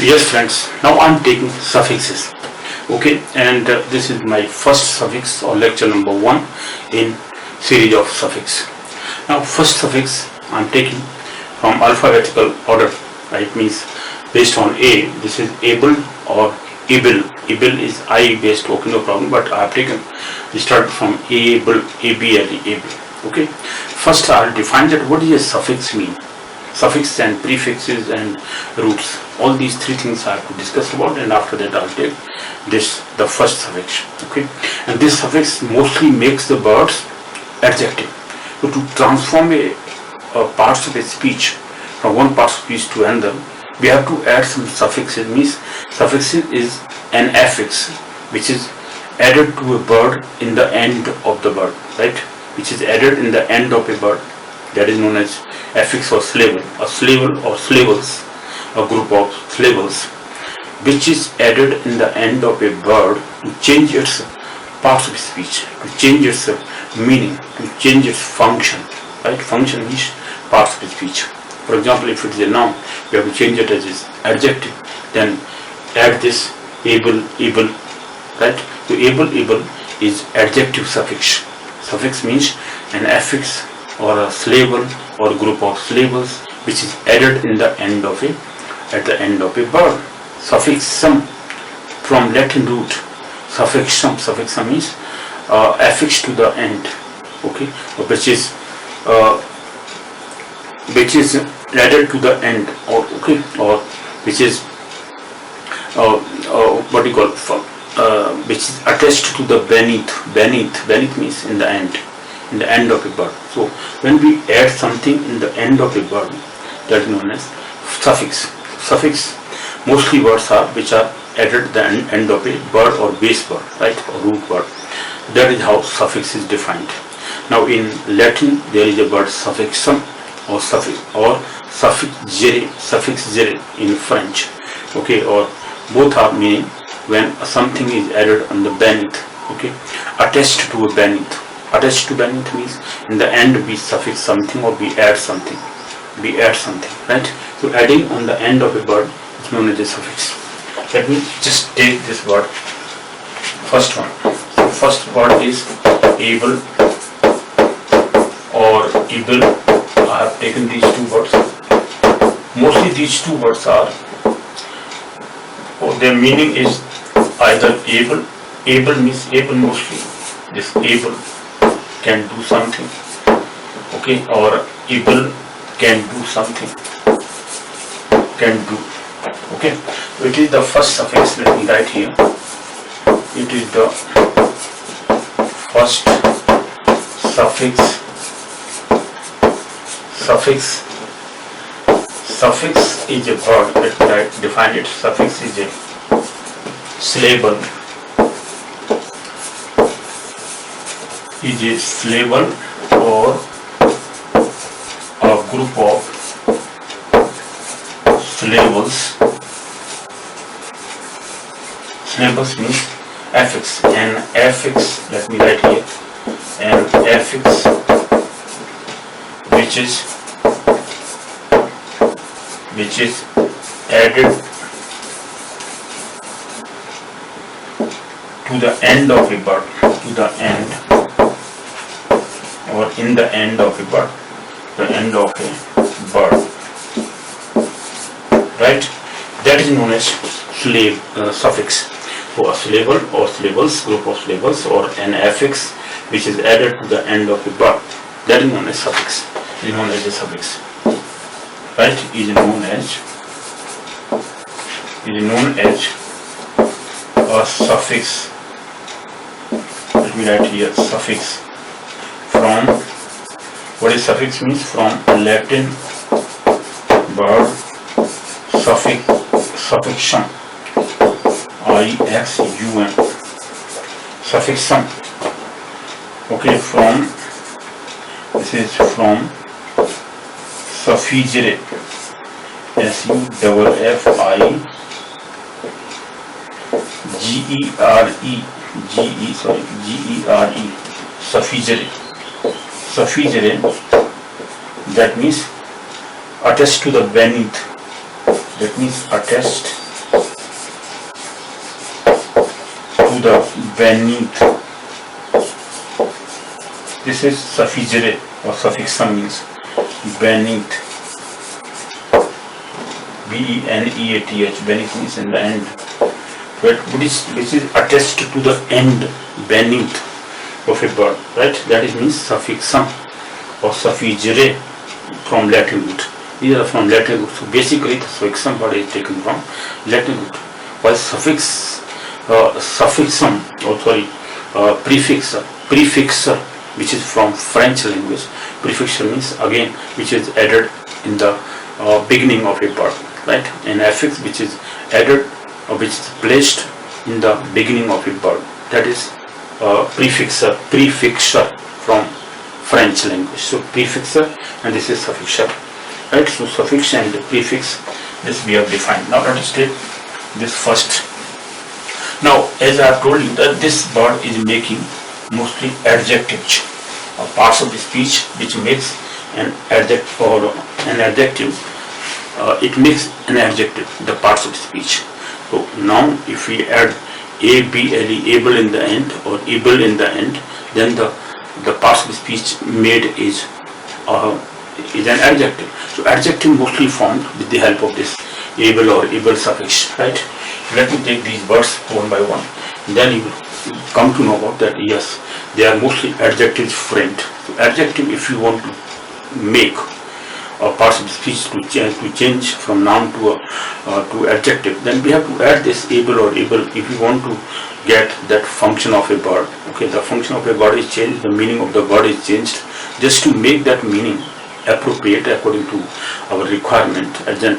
Yes friends, now I am taking suffixes. Okay, and this is my first suffix or lecture number 1 in series of suffix. Now first suffix I am taking from alphabetical order. It means based on A, this is able or able. Able is I based, okay, no problem, but I have taken, we start from able, able, able. Okay, first I will define that what does a suffix mean. Suffix and prefixes and roots, all these three things I have to discuss about, and after that I'll take the first suffix. Okay, and this suffix mostly makes the words adjective. So to transform a parts of a speech from one part of speech to another, we have to add some suffixes. Means suffixes is an affix which is added to a word in the end of the word, right? Which is added in the end of a word. That is known as affix or syllable. A syllable or syllables, a group of syllables, which is added in the end of a word to change its parts of speech, to change its meaning, to change its function. Right? Function is parts of speech. For example, if it is a noun, we have to change it as its adjective. Then add this able, able. Right? So able is adjective suffix. Suffix means an affix or a syllable or a group of syllables which is added in the end of a word. Suffixum from Latin root. Suffixum means affix to the end. Okay, which is added to the end, or okay, or which is what do you call which is attached to the beneath means in the end of a word. So when we add something in the end of a word, that is known as suffix. Mostly words are which are added at the end of a word or base word, right, or root word. That is how suffix is defined. Now in Latin there is a word suffixum or suffixere in French. Okay, or both are meaning when something is added on the beneath. Okay, attached to a beneath. Attached to beneath means in the end we suffix something or we add something. Right? So adding on the end of a word is known as a suffix. Let me just take this word. First one. So first word is able or able. I have taken these two words. Mostly these two words are, their meaning is either able. Able means able mostly. This able can do something. Okay, or able can do something. Can do. Okay, so it is the first suffix. Let me write here. It is the first suffix. Suffix is a word. Let me define it. Suffix is a syllable. Is a syllable or a group of syllables. Syllables means affix. An affix, let me write here, an affix which is added to the end of a word, to the end or in the end of a word, the end of a word, right? That is known as suffix. So a syllable or syllables, group of syllables, or an affix which is added to the end of a word, that is known as suffix. Is known as a suffix, right? Is known as a suffix. Let me write here suffix. From, what is suffix means? From Latin word suffixum, I-X-U-M, suffixum. Okay, this is from suffixere, Suffixere, suffixere, that means attached to the beneath. That means attached the beneath. This is suffixes or suffixum means beneath. B-E-N-E-A-T-H. Beneath means in the end. But which is attached to the end, beneath of a bird, right? That is means suffixum or suffixes from Latin root. These are from Latin root. So basically the suffixum word is taken from Latin root. While suffixum, prefixer, which is from French language. Prefixer means again which is added in the beginning of a word, right? An affix which is added or which is placed in the beginning of a word. That is prefixer from French language. So prefixer and this is suffixer, right? So suffix and prefix, this we have defined. Now let us take this first. Now as I have told you that this word is making mostly adjectives or parts of the speech which makes an adjective or an adjective. It makes an adjective, the parts of the speech. So now if we add A-B-L-E, able in the end or able in the end, then the parts of the speech made is an adjective. So adjective mostly formed with the help of this able or able suffix, right? Let me take these words one by one. Then you will come to know about that. Yes, they are mostly adjectives framed. So adjective, if you want to make parts of the speech to change from noun to adjective, then we have to add this able or able if we want to get that function of a word. Okay, the function of a word is changed, the meaning of the word is changed, just to make that meaning appropriate according to our requirement as an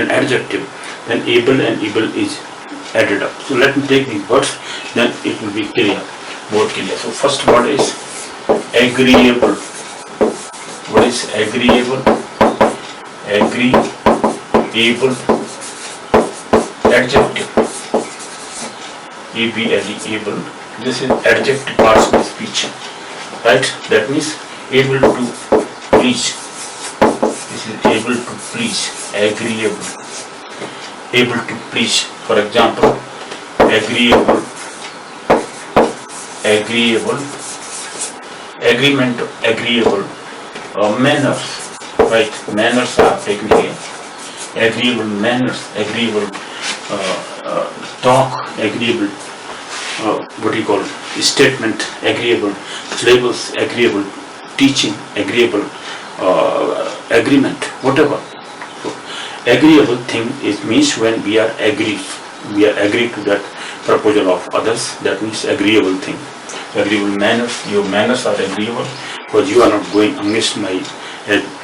adjective. Then able and able is added up. So let me take these words, then it will be clear, more clear. So first word is agreeable. What is agreeable? Agreeable, adjective. A-B-L-E, able. This is adjective parts of the speech, right? That means able to please. This is able to please. Agreeable, able to please. For example, agreeable, agreement, agreeable, manners, right? Manners are taken here. Agreeable manners, agreeable talk, agreeable statement, agreeable syllabus, agreeable teaching, agreeable agreement, whatever. So agreeable thing means when we are agreed to that proposal of others. That means agreeable thing. Agreeable manners, your manners are agreeable because you are not going against my,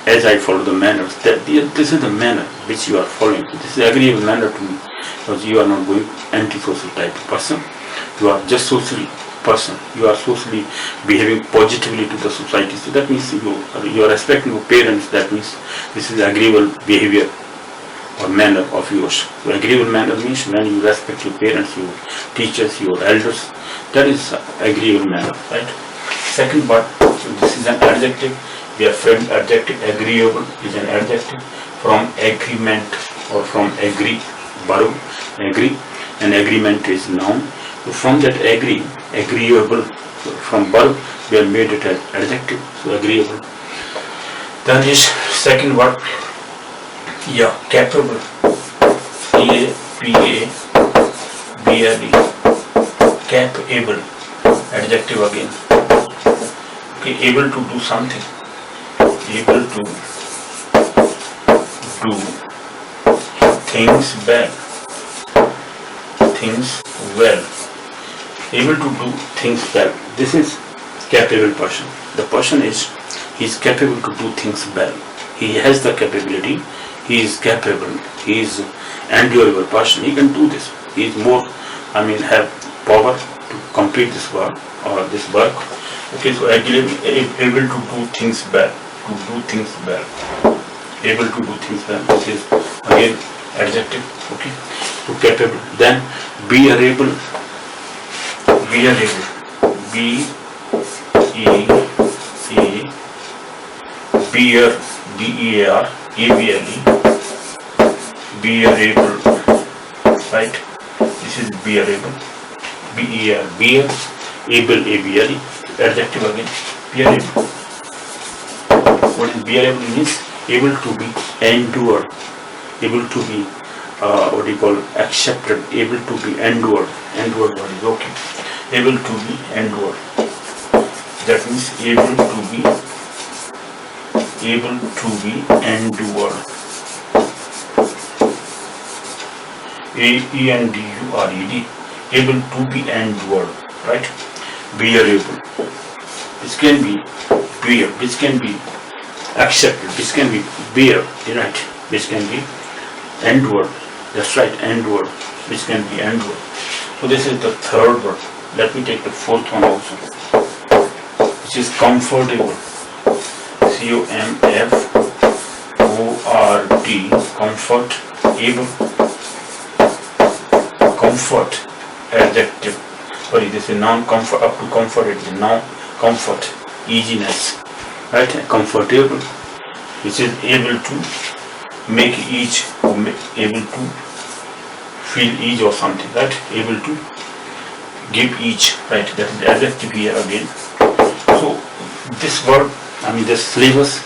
as I follow the manners. This is the manner which you are following. This is agreeable manner to me because you are not going anti-social type of person. You are just socially person. You are socially behaving positively to the society. So that means you are respecting your parents. That means this is agreeable behavior or manner of yours. So agreeable manner means when you respect your parents, your teachers, your elders. That is agreeable manner, right? Second word, this is an adjective. We have framed adjective. Agreeable is an adjective from agreement or from agree, borrow, agree, and agreement is noun. So from that agreeable, from borrow, we have made it an adjective. So agreeable. Then is second word. Yeah, capable. C-A-P-A-B-L-E. Capable. Adjective again. Okay, able to do something. Able to do things well. Things well. Able to do things well. This is capable person. The person is capable to do things well. He has the capability. He is capable. He is endurable person. He can do this. He is more. Have power to complete this work or this work. Okay, so able to do things well. To do things well. Able to do things well. This is again adjective. Okay, so capable. Then bearable. Bearable. Bear. B-E-A-R. A-B-L-E. Bearable. Right? This is bearable. B-E-R, bear, able, A-B-L-E, adjective again, bearable. What is bearable means? Able to be endured, able to be accepted, able to be endured. Endured word is okay. Able to be endured. That means able to be endured. A-E-N-D-U-R-E-D. Able to be endured, right? Bearable. This can be bear, which can be accepted, which can be bear, right? Which can be endured. That's right, endured, which can be endured. So this is the third word. Let me take the fourth one also, which is comfortable. C-O-M-F-O-R-T, comfort, able. Comfort, adjective. Sorry, this is noun. Comfort, up to comfort, it is noun. Comfort, easiness, right? Comfortable, which is able to make ease, or able to feel ease or something, right? Able to give ease, right? That is the adjective here again. So this word, this syllabus,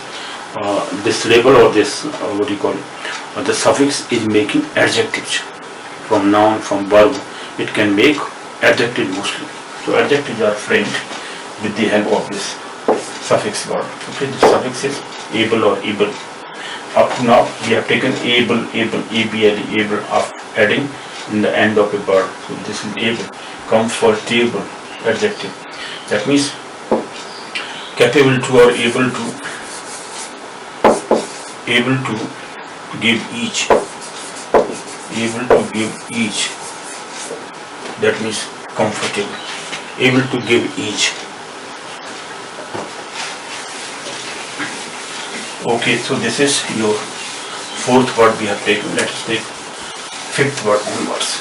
this label or this the suffix is making adjectives from noun, from verb. It can make adjective mostly. So adjectives are framed with the help of this suffix word. Okay, the suffix is able or able. Up to now we have taken able, A-B-L-E, able, of adding in the end of a verb. So this is able. Comfortable, adjective. That means capable to or able to give each. Able to give each. That means comfortable. Able to give each. Okay, so this is your fourth word we have taken. Let us take fifth word onwards.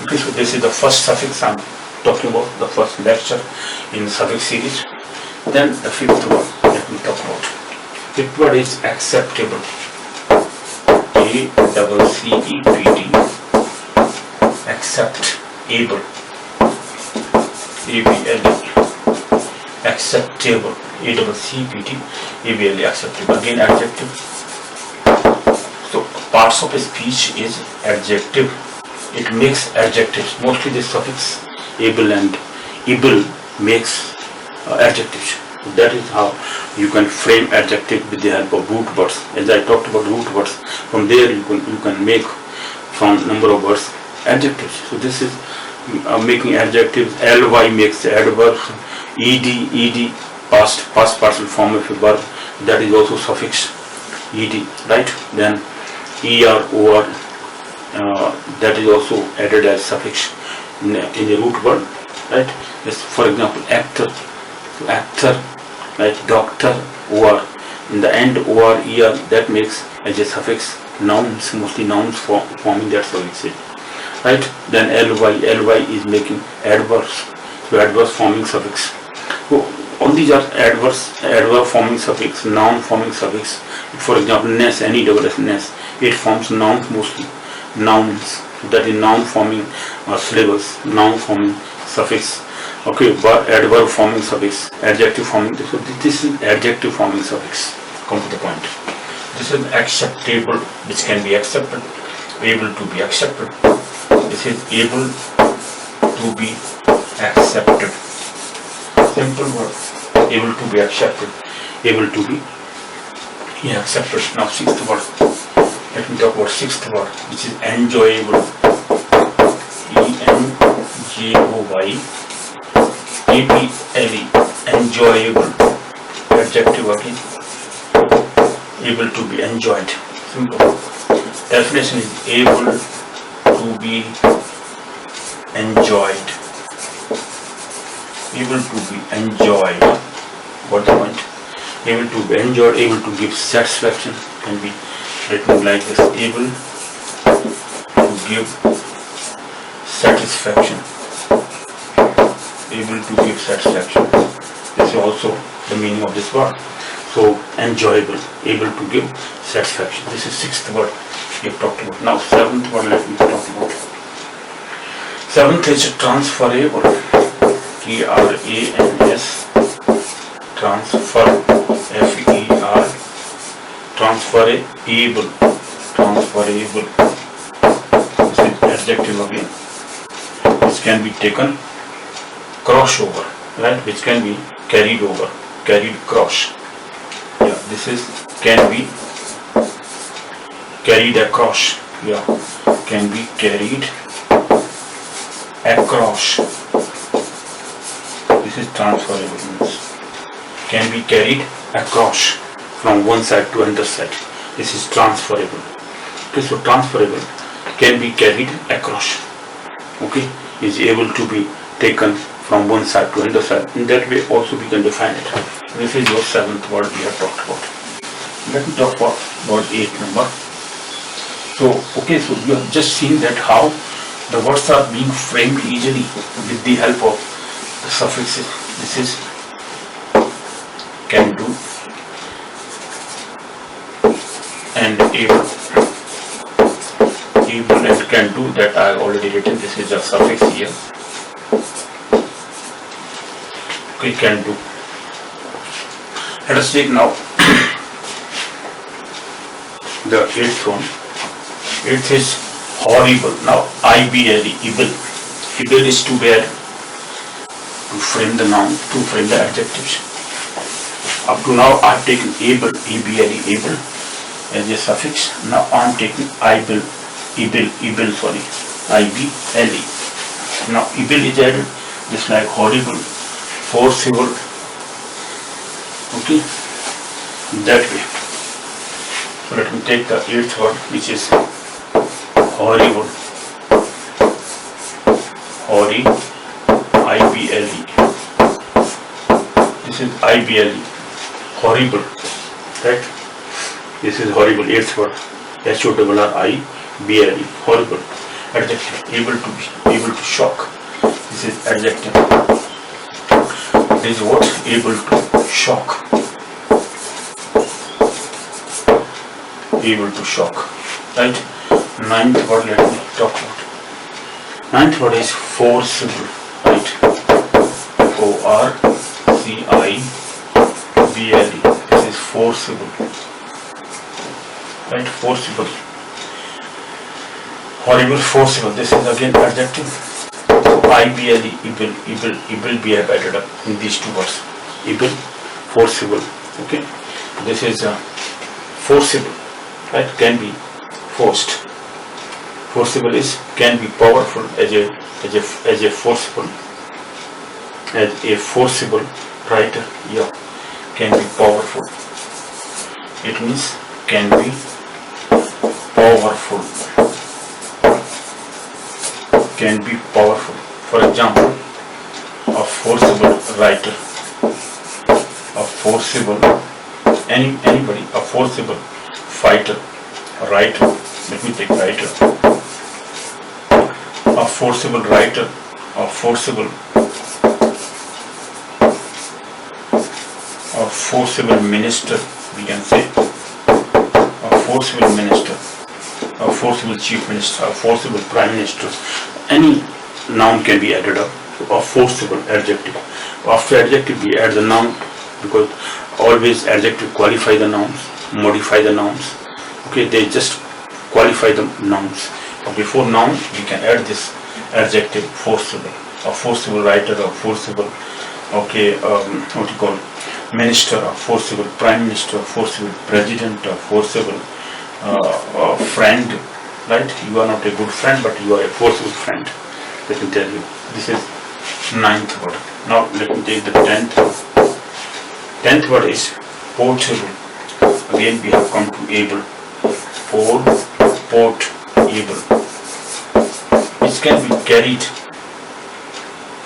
Okay, so this is the first suffix I'm talking about, the first lecture in the suffix series. Then the fifth word, let me talk about. Fifth word is acceptable. A-C-C-E-P-T. Accept, able. A-B-L-E. Acceptable. A-C-C-P-T. A-B-L-E. Acceptable. Again adjective. So parts of a speech is adjective. It makes adjectives. Mostly the suffix able and able makes adjectives. So that is how you can frame adjective with the help of root words. As I talked about root words, from there you can make from number of words adjectives. So this is making adjectives. ly makes adverb. ed past partial form of a verb, that is also suffix ed, right? Then or that is also added as suffix in the root word, right? Just for example, actor, like doctor, or in the end or that makes as a suffix nouns, mostly nouns forming that suffix, right? Then ly is making adverbs, so adverb forming suffix. So all these are adverb forming suffix, noun forming suffix. For example, ness, ness, it forms nouns mostly, nouns. That is noun forming syllables, noun forming suffix. Okay, but adverb forming suffix, adjective forming. So this is adjective forming suffix. Come to the point. This is acceptable, which can be accepted, able to be accepted. This is able to be accepted. Simple word. Able to be accepted, able to be accepted. Now sixth word. Let me talk about sixth word, which is enjoyable. E-N-J-O-Y-A-B-L-E. Enjoyable. Adjective again. Able to be enjoyed. Simple. Definition is able to be enjoyed. Able to be enjoyed. What the point? Able to be enjoyed, able to give satisfaction, can be written like this. Able to give satisfaction. Able to give satisfaction. This is also the meaning of this word. So enjoyable, able to give satisfaction. This is sixth word we have talked about. Now seventh word let me talk about. Seventh is transferable. Trans, transfer, FER, transferable, transferable. This is adjective again. This can be taken crossover, right? Which can be carried over, carried cross. Yeah, this is can be carried across. Yeah, can be carried across. This is transferable, means can be carried across from one side to another side. This is transferable. Okay, so transferable can be carried across. Okay, is able to be taken from one side to another side. In that way also we can define it. This is your seventh word we have talked about. Let me talk about word 8 number. So okay, so you have just seen that how the words are being framed easily with the help of the suffixes. This is can do and able. Able and can do, that I have already written. This is a suffix here. Okay, can do. Let us take now the eighth one. Eighth is horrible. Now IBLE, evil. Evil is too bad. To frame the noun, to frame the adjectives. Up to now I have taken able, EBLE, able as a suffix. Now I am taking IBLE, evil, sorry, IBLE. Now evil is added, just like horrible, forcible. Okay, that way. So let me take the eighth word, which is horrible. IBLE. This is IBLE, horrible, right? This is horrible, eighth word, HORRIBLE, horrible. Adjective, able to shock. This is adjective. This is what? Able to shock. Able to shock, right? Ninth word, let me talk about. Ninth word is forcible, right? FORCIBLE. This is forcible, right? Forcible. Horrible, forcible. This is again adjective. So IBLE, evil be added up in these two words. Evil, forcible. Okay. This is forcible, right? Can be forced. Forcible is can be powerful as a forcible, as a forcible writer. Yeah, can be powerful. It means can be powerful. Can be powerful. For example, a forcible writer, a forcible anybody, a forcible fighter, a writer. Let me take writer. A forcible writer, a forcible minister, we can say. A forcible minister, a forcible chief minister, a forcible prime minister. Any noun can be added up. A forcible adjective. After adjective we add the noun, because always adjective qualify the nouns, modify the nouns. Okay, they just qualify the nouns. Before noun we can add this adjective forcible. A forcible writer, a forcible, okay, what you call, minister, a forcible prime minister, a forcible president, a forcible friend, right? You are not a good friend, but you are a forcible friend. Let me tell you, this is ninth word. Now let me take the 10th. 10th word is portable. Again we have come to able. Portable, which can be carried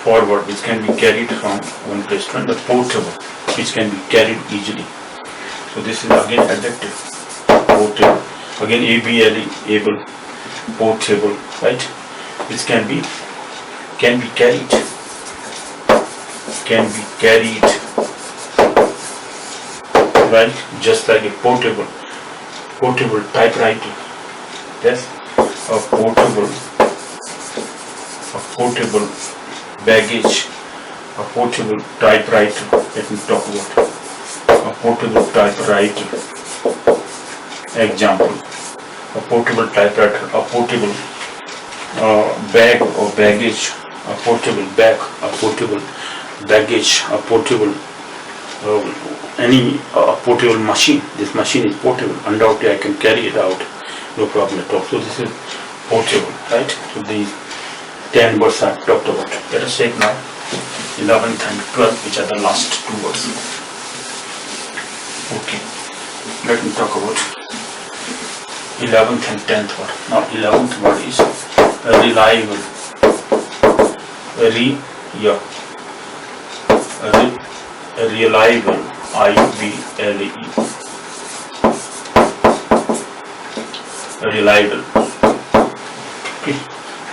forward, which can be carried from one place to another. Portable, which can be carried easily. So this is again adjective. Portable. Again ABLE, able, portable, right? Which can be carried. Can be carried, right? Just like a portable typewriter. Yes, a portable a portable baggage, a portable typewriter. Let me talk about a portable typewriter. Example, a portable typewriter, a portable bag or baggage, a portable bag, a portable baggage, a portable any portable machine. This machine is portable. Undoubtedly, I can carry it out, no problem at all. So this is portable, right? So these 10 words I talked about. Let us take now 11th and 12th, which are the last two words. Okay, let me talk about 11th and 10th word. Now 11th word is reliable. Reliable, I-B-L-E, reliable, okay.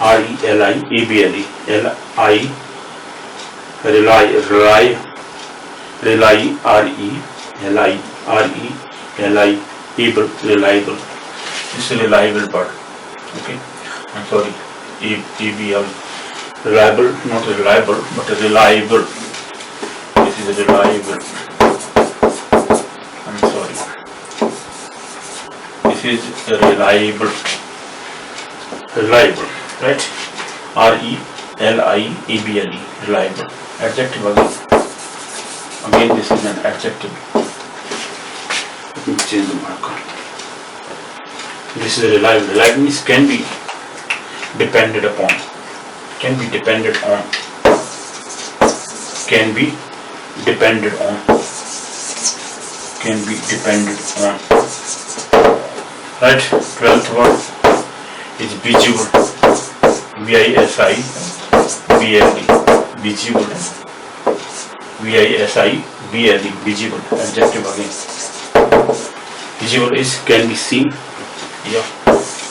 R-E-L-I-A-B-L-E, L-I, rely, R-E-L-I, able, reliable. This is a reliable word, okay. I'm sorry, A-B-L, reliable, not reliable, but reliable. This is a reliable. I'm sorry. This is a reliable. Reliable, right? R-E-L-I-A-B-L-E. Reliable. Adjective again. Again, this is an adjective. Let me change the marker. This is a reliable. Reliable means can be depended upon. Can be depended on. Can be depended on. Can be depended on. Right? 12th word is visible. V-I-S-I-B-L-E. Visible. V-I-S-I-B-L-E. Visible. Adjective again. Visible is can be seen. Yeah.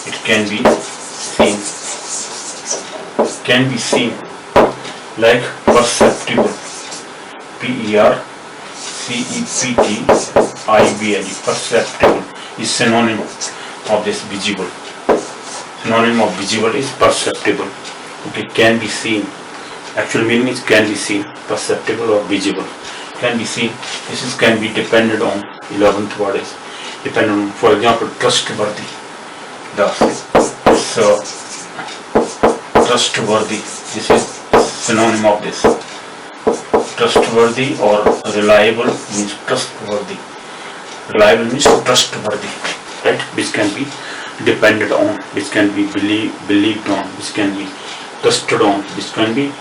It can be seen. Can be seen. Like perceptible. P-E-R-C-E-P-T-I-B-L-E. Perceptible is synonym of this visible. Synonym of visible is perceptible. Okay, can be seen. Actual meaning is can be seen. Perceptible or visible. Can be seen. This is can be depended on. 11th word is dependent on. For example, trustworthy. Trustworthy. This is synonym of this. Trustworthy or reliable means trustworthy. Reliable means trustworthy, right? Which can be depended on, which can be believed on, which can be trusted on, which can be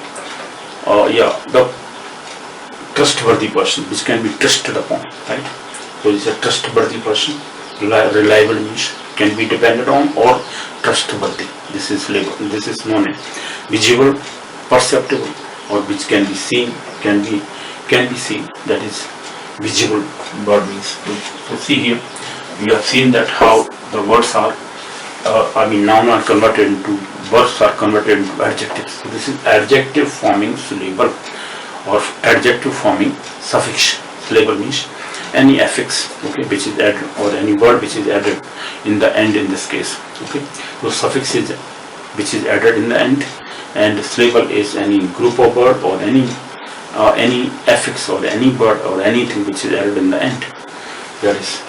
the trustworthy person, which can be trusted upon, right? So this is a trustworthy person. Reliable means can be depended on or trustworthy. This is known as visible, perceptible, or which can be seen, can be seen. That is visible word means. So see here, we have seen that how the words are, noun are converted into, words are converted into adjectives. So this is adjective forming syllable or adjective forming suffix. Syllable means any affix, okay, which is added, or any word which is added in the end in this case, okay. So suffix is which is added in the end, and syllable is any group of word or any affix or any word or anything which is added in the end. That is,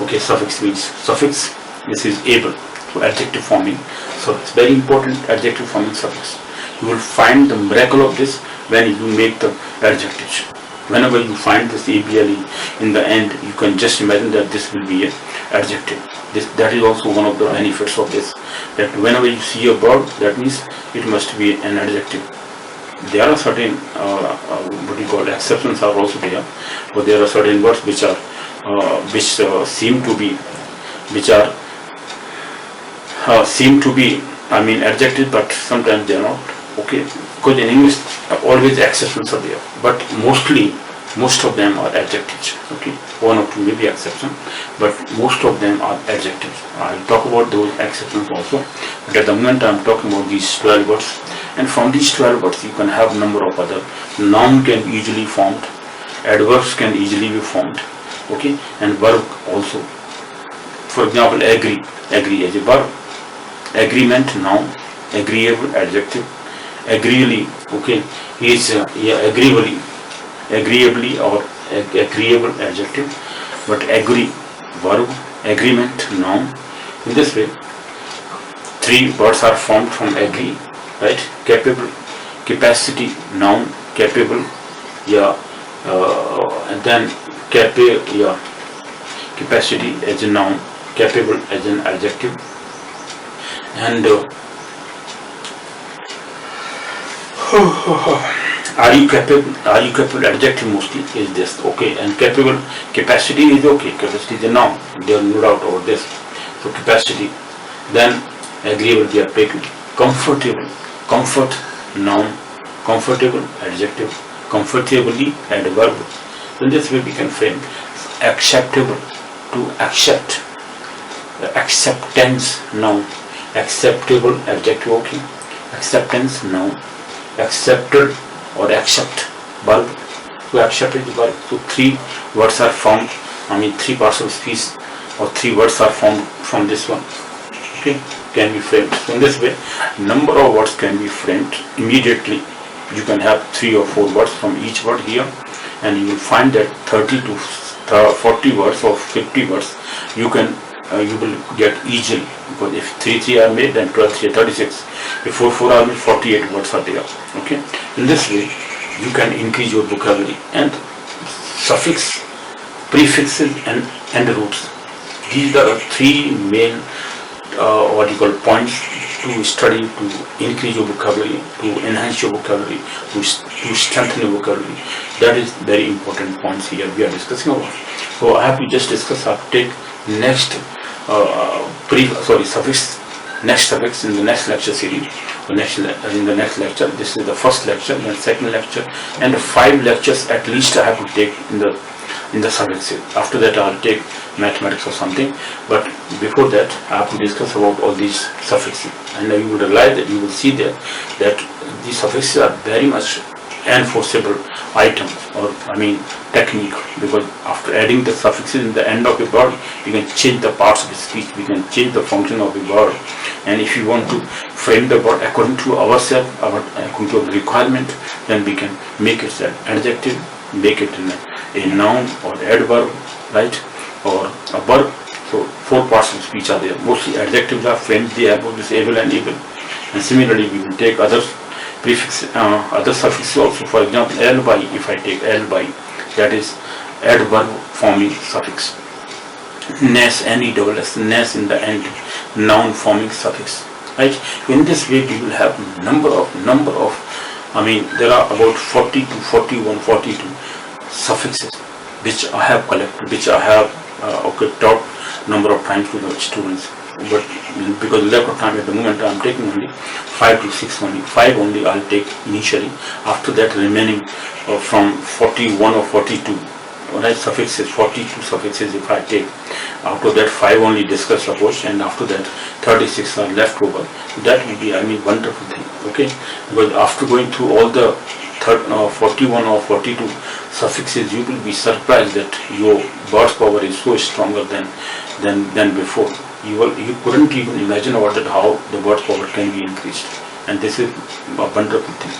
okay, suffix means suffix. This is able. So adjective forming suffix. Very important, adjective forming suffix. You will find the miracle of this when you make the adjectives. Whenever you find this ABLE in the end, you can just imagine that this will be an adjective. That is also one of the benefits of this. That whenever you see a verb, that means it must be an adjective. There are certain what you call exceptions are also there, but there are certain words which are seem to be adjectives, but sometimes they are not. Okay, because in English always exceptions are there, but most of them are adjectives. Okay, one or two may be exception, but most of them are adjectives. I'll talk about those exceptions also, but at the moment I'm talking about these 12 words, and from these 12 words you can have number of other. Noun can be easily formed, adverbs can easily be formed, okay, and verb also. For example, agree as a verb, agreement noun, agreeable adjective, agreeably, okay, he is yeah, agreeably or agreeable adjective, but agree verb, agreement noun. In this way, three words are formed from agree, right? Capable, capacity noun, capable, yeah, and then yeah, capacity as a noun, capable as an adjective, and are you capable? Are you capable? Adjective mostly is this, okay, and capable, capacity is okay. Capacity is a noun. There is no doubt over this. So capacity, then agreeable we are taken. Comfortable, comfort noun, comfortable adjective, comfortably adverb. In this way we can frame acceptable, to accept, acceptance noun, acceptable adjective, okay, acceptance noun, accepted or accept verb, to accept is the verb. So three words are formed, three parts of speech or three words are formed from this one, okay, can be framed. So in this way, number of words can be framed immediately. You can have 3 or 4 words from each word here, and you will find that 30 to 40 words or 50 words you will get easily, because if 3 are made, then 12 3 36. If 4 are made, 48 words are there. Okay, in this way you can increase your vocabulary. And suffix, prefixes, and roots. These are the 3 main points to study, to increase your vocabulary, to enhance your vocabulary, to strengthen your vocabulary. That is very important points here we are discussing about. So I have to just discuss. I have to take next suffix, next suffix in the next lecture series. In the next lecture, this is the first lecture, then second lecture, and 5 lectures at least I have to take in the suffixes. After that I'll take mathematics or something, but before that I have to discuss about all these suffixes, and you will realize that, you will see that these suffixes are very much enforceable items, or technique, because after adding the suffixes in the end of a word, we can change the parts of the speech, we can change the function of the word. And if you want to frame the word according to ourselves, according to the requirement, then we can make it an adjective, make it a noun or adverb, right, or a verb. So 4 parts of speech are there. Mostly adjectives are framed, they have both this able and able. And similarly we will take other prefixes, other suffixes also. For example, ly, if I take ly, that is adverb forming suffix. Ness, N-E-S-S, ness in the end, noun forming suffix. Right? In this way we will have number of there are about 40 to 41, 42 suffixes which I have collected, which I have taught number of times to the students. But because lack of time at the moment, I am taking only 5 to 6 only. 5 only I'll take initially. After that, remaining from 41 or 42, right, suffixes, 42 suffixes if I take. After that, 5 only discuss, suppose, and after that 36 are left over. That will be, wonderful thing. Okay, because after going through all the 41 or 42 suffixes, you will be surprised that your word power is so stronger than before. You couldn't even imagine about that, how the word power can be increased, and this is a wonderful thing.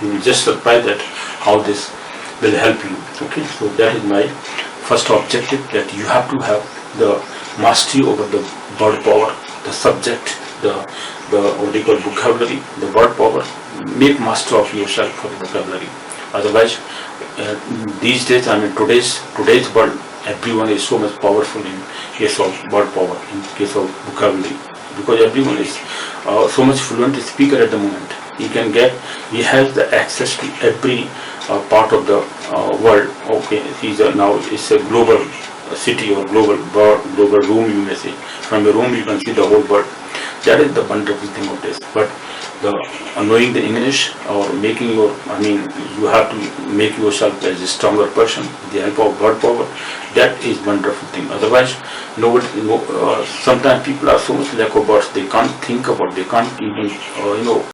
You will just surprised that how this will help you. Okay, so that is my first objective, that you have to have the mastery over the word power, the subject, the vocabulary, the word power. Make master of yourself for the vocabulary. Otherwise, these days, today's world, everyone is so much powerful in case of word power, in case of vocabulary, because everyone is so much fluent speaker at the moment. He has the access to every part of the world. Okay, now it's a global city or global room, you may say. From a room you can see the whole world. That is the wonderful thing of this. But knowing the English, or making you have to make yourself as a stronger person with the help of word power. That is wonderful thing. Otherwise, sometimes people are so much lack of words, they can't think about, they can't even